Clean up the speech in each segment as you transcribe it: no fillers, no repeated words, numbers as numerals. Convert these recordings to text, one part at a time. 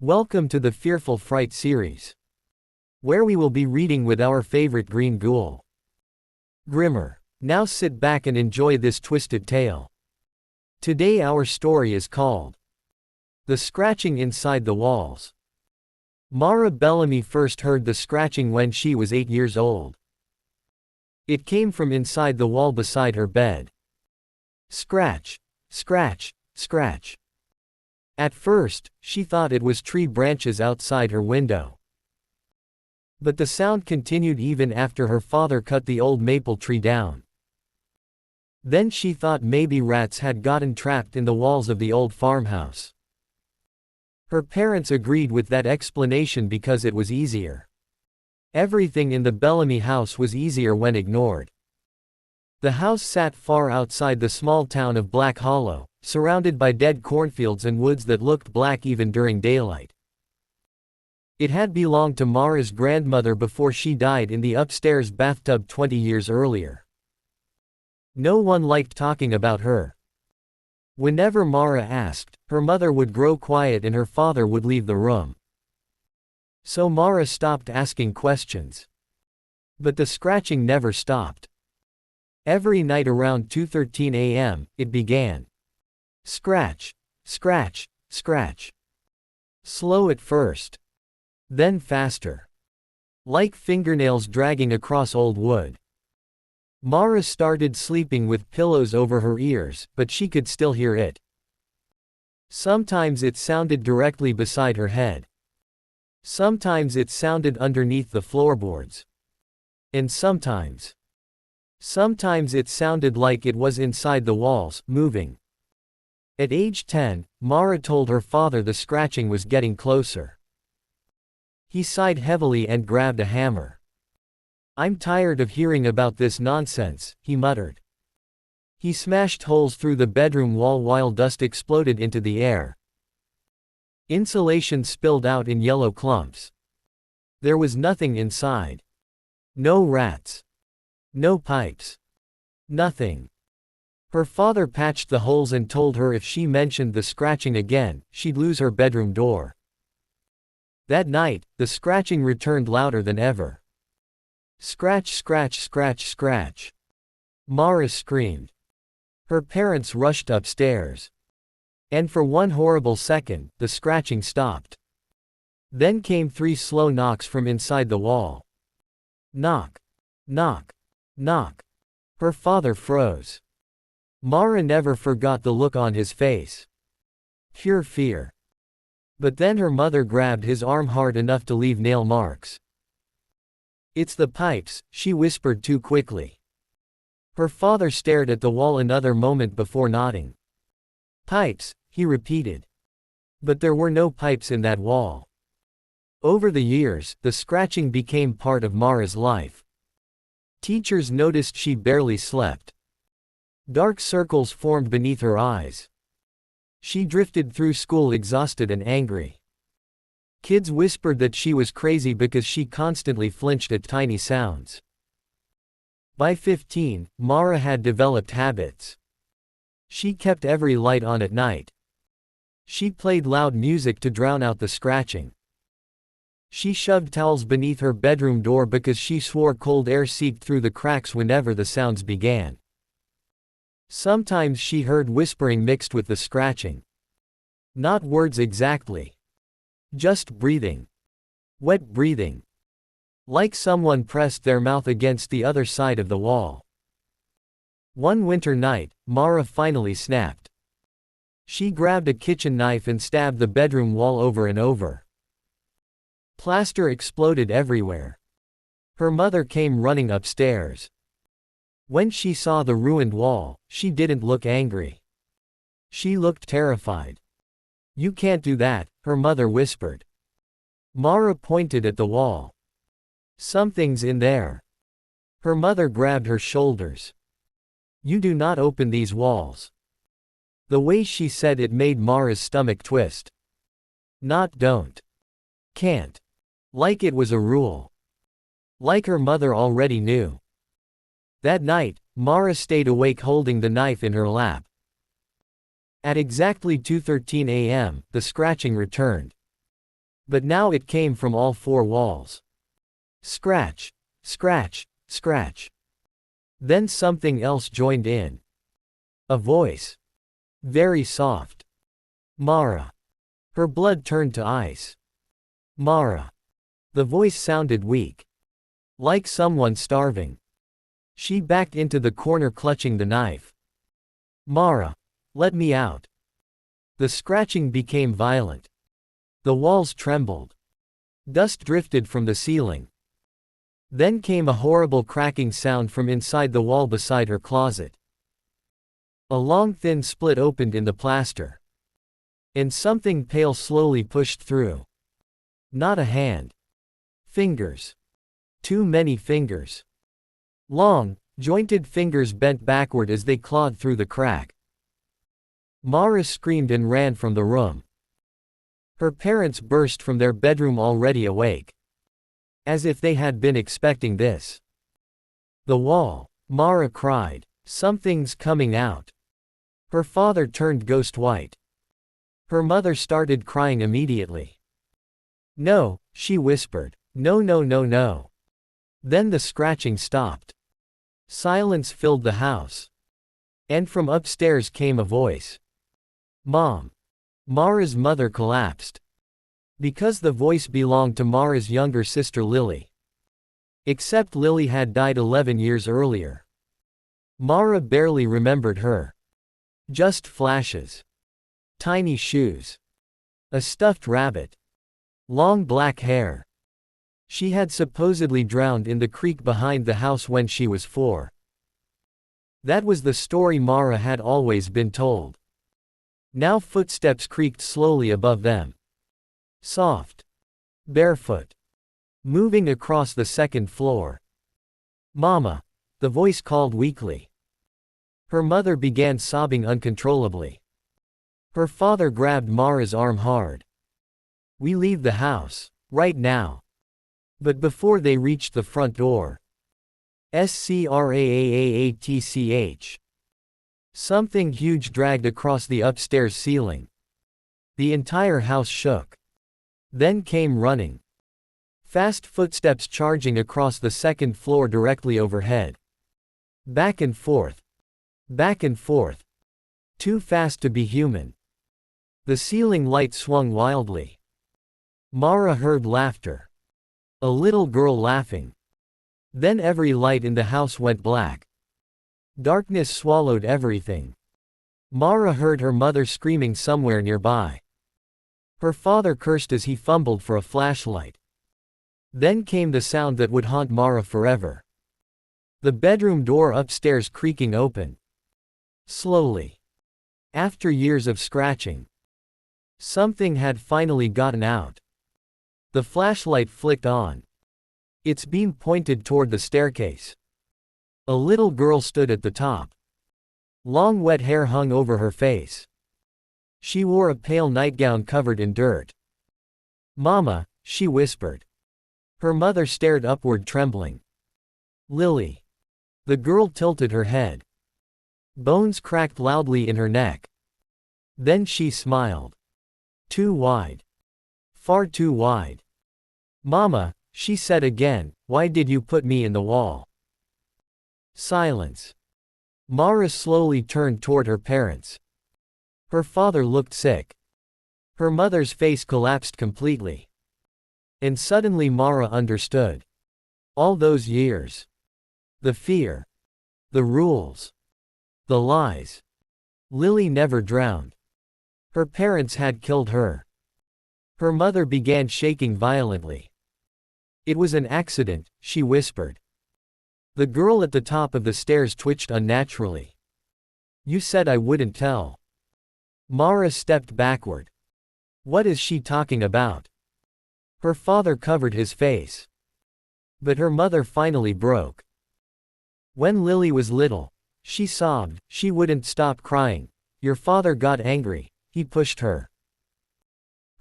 Welcome to the Fearful Fright series, where we will be reading with our favorite green ghoul, Grimmer. Now sit back and enjoy this twisted tale. Today our story is called The Scratching Inside the Walls. Mara Bellamy first heard the scratching when she was 8 years old. It came from inside the wall beside her bed. Scratch, scratch, scratch. At first, she thought it was tree branches outside her window. But the sound continued even after her father cut the old maple tree down. Then she thought maybe rats had gotten trapped in the walls of the old farmhouse. Her parents agreed with that explanation because it was easier. Everything in the Bellamy house was easier when ignored. The house sat far outside the small town of Black Hollow, surrounded by dead cornfields and woods that looked black even during daylight. It had belonged to Mara's grandmother before she died in the upstairs bathtub 20 years earlier. No one liked talking about her. Whenever Mara asked, her mother would grow quiet and her father would leave the room. So Mara stopped asking questions. But the scratching never stopped. Every night around 2:13 a.m., it began. Scratch, scratch, scratch. Slow at first. Then faster. Like fingernails dragging across old wood. Mara started sleeping with pillows over her ears, but she could still hear it. Sometimes it sounded directly beside her head. Sometimes it sounded underneath the floorboards. And sometimes it sounded like it was inside the walls, moving. At age 10, Mara told her father the scratching was getting closer. He sighed heavily and grabbed a hammer. "I'm tired of hearing about this nonsense," he muttered. He smashed holes through the bedroom wall while dust exploded into the air. Insulation spilled out in yellow clumps. There was nothing inside. No rats. No pipes. Nothing. Her father patched the holes and told her if she mentioned the scratching again, she'd lose her bedroom door. That night, the scratching returned louder than ever. Scratch, scratch, scratch, scratch. Mara screamed. Her parents rushed upstairs. And for one horrible second, the scratching stopped. Then came 3 slow knocks from inside the wall. Knock. Knock. Knock. Her father froze. Mara never forgot the look on his face. Pure fear. But then her mother grabbed his arm hard enough to leave nail marks. "It's the pipes," she whispered too quickly. Her father stared at the wall another moment before nodding. "Pipes," he repeated. But there were no pipes in that wall. Over the years, the scratching became part of Mara's life. Teachers noticed she barely slept. Dark circles formed beneath her eyes. She drifted through school exhausted and angry. Kids whispered that she was crazy because she constantly flinched at tiny sounds. By 15, Mara had developed habits. She kept every light on at night. She played loud music to drown out the scratching. She shoved towels beneath her bedroom door because she swore cold air seeped through the cracks whenever the sounds began. Sometimes she heard whispering mixed with the scratching. Not words exactly. Just breathing. Wet breathing. Like someone pressed their mouth against the other side of the wall. One winter night, Mara finally snapped. She grabbed a kitchen knife and stabbed the bedroom wall over and over. Plaster exploded everywhere. Her mother came running upstairs. When she saw the ruined wall, she didn't look angry. She looked terrified. "You can't do that," her mother whispered. Mara pointed at the wall. "Something's in there." Her mother grabbed her shoulders. "You do not open these walls." The way she said it made Mara's stomach twist. Not don't. Can't. Like it was a rule. Like her mother already knew. That night, Mara stayed awake holding the knife in her lap. At exactly 2:13 a.m., the scratching returned. But now it came from all four walls. Scratch, scratch, scratch. Then something else joined in. A voice. Very soft. Mara. Her blood turned to ice. Mara. The voice sounded weak. Like someone starving. She backed into the corner clutching the knife. Mara. Let me out. The scratching became violent. The walls trembled. Dust drifted from the ceiling. Then came a horrible cracking sound from inside the wall beside her closet. A long thin split opened in the plaster. And something pale slowly pushed through. Not a hand. Fingers. Too many fingers. Long, jointed fingers bent backward as they clawed through the crack. Mara screamed and ran from the room. Her parents burst from their bedroom already awake. As if they had been expecting this. The wall. Mara cried. Something's coming out. Her father turned ghost white. Her mother started crying immediately. No, she whispered. No, no, no, no. Then the scratching stopped. Silence filled the house. And from upstairs came a voice. Mom. Mara's mother collapsed. Because the voice belonged to Mara's younger sister Lily. Except Lily had died 11 years earlier. Mara barely remembered her. Just flashes. Tiny shoes. A stuffed rabbit. Long black hair. She had supposedly drowned in the creek behind the house when she was 4. That was the story Mara had always been told. Now footsteps creaked slowly above them. Soft. Barefoot. Moving across the second floor. Mama. The voice called weakly. Her mother began sobbing uncontrollably. Her father grabbed Mara's arm hard. We leave the house. Right now. But before they reached the front door. Scraaatch. Something huge dragged across the upstairs ceiling. The entire house shook. Then came running. Fast footsteps charging across the second floor directly overhead. Back and forth. Back and forth. Too fast to be human. The ceiling light swung wildly. Mara heard laughter. A little girl laughing. Then every light in the house went black. Darkness swallowed everything. Mara heard her mother screaming somewhere nearby. Her father cursed as he fumbled for a flashlight. Then came the sound that would haunt Mara forever. The bedroom door upstairs creaking open. Slowly. After years of scratching. Something had finally gotten out. The flashlight flicked on. Its beam pointed toward the staircase. A little girl stood at the top. Long wet hair hung over her face. She wore a pale nightgown covered in dirt. Mama, she whispered. Her mother stared upward trembling. Lily. The girl tilted her head. Bones cracked loudly in her neck. Then she smiled. Too wide. Far too wide. Mama, she said again, why did you put me in the wall? Silence. Mara slowly turned toward her parents. Her father looked sick. Her mother's face collapsed completely. And suddenly Mara understood. All those years. The fear. The rules. The lies. Lily never drowned. Her parents had killed her. Her mother began shaking violently. It was an accident, she whispered. The girl at the top of the stairs twitched unnaturally. You said I wouldn't tell. Mara stepped backward. What is she talking about? Her father covered his face. But her mother finally broke. When Lily was little, she sobbed, she wouldn't stop crying. Your father got angry, he pushed her.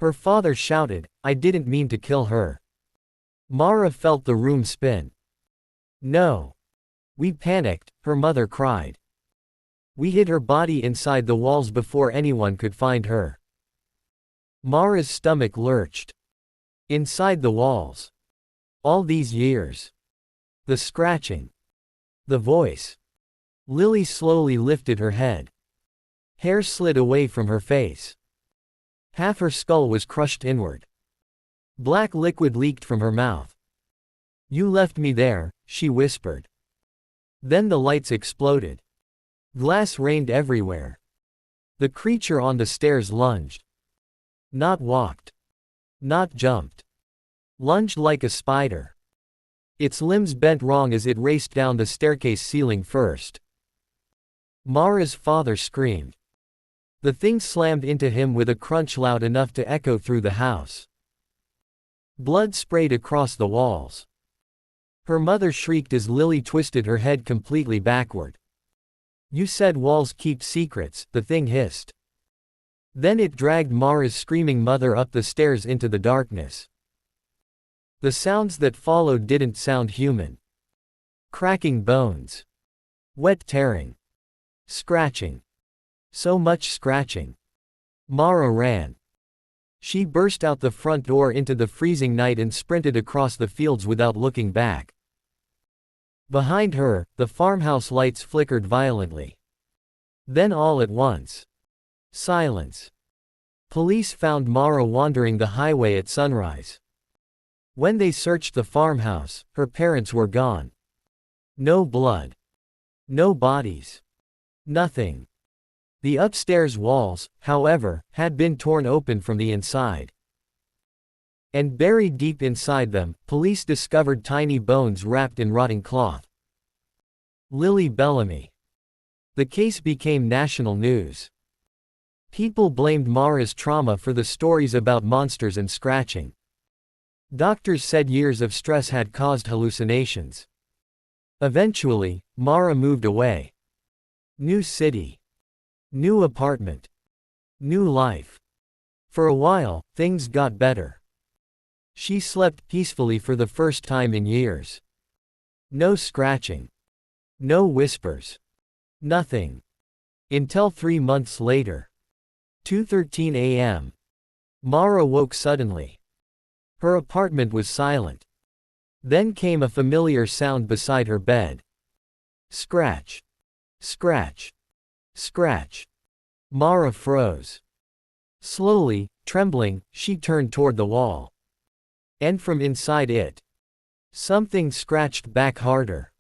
Her father shouted, I didn't mean to kill her. Mara felt the room spin. No. We panicked, her mother cried. We hid her body inside the walls before anyone could find her. Mara's stomach lurched. Inside the walls. All these years. The scratching. The voice. Lily slowly lifted her head. Hair slid away from her face. Half her skull was crushed inward. Black liquid leaked from her mouth. "You left me there," she whispered. Then the lights exploded. Glass rained everywhere. The creature on the stairs lunged. Not walked. Not jumped. Lunged like a spider. Its limbs bent wrong as it raced down the staircase ceiling first. Mara's father screamed. The thing slammed into him with a crunch loud enough to echo through the house. Blood sprayed across the walls. Her mother shrieked as Lily twisted her head completely backward. "You said walls keep secrets," the thing hissed. Then it dragged Mara's screaming mother up the stairs into the darkness. The sounds that followed didn't sound human. Cracking bones. Wet tearing. Scratching. So much scratching. Mara ran. She burst out the front door into the freezing night and sprinted across the fields without looking back. Behind her, the farmhouse lights flickered violently. Then all at once. Silence. Police found Mara wandering the highway at sunrise. When they searched the farmhouse, her parents were gone. No blood. No bodies. Nothing. The upstairs walls, however, had been torn open from the inside. And buried deep inside them, police discovered tiny bones wrapped in rotting cloth. Lily Bellamy. The case became national news. People blamed Mara's trauma for the stories about monsters and scratching. Doctors said years of stress had caused hallucinations. Eventually, Mara moved away. New city. New apartment. New life. For a while, things got better. She slept peacefully for the first time in years. No scratching. No whispers. Nothing. Until 3 months later. 2:13 a.m. Mara woke suddenly. Her apartment was silent. Then came a familiar sound beside her bed. Scratch. Scratch. Scratch. Mara froze. Slowly, trembling, she turned toward the wall. And from inside it, something scratched back harder.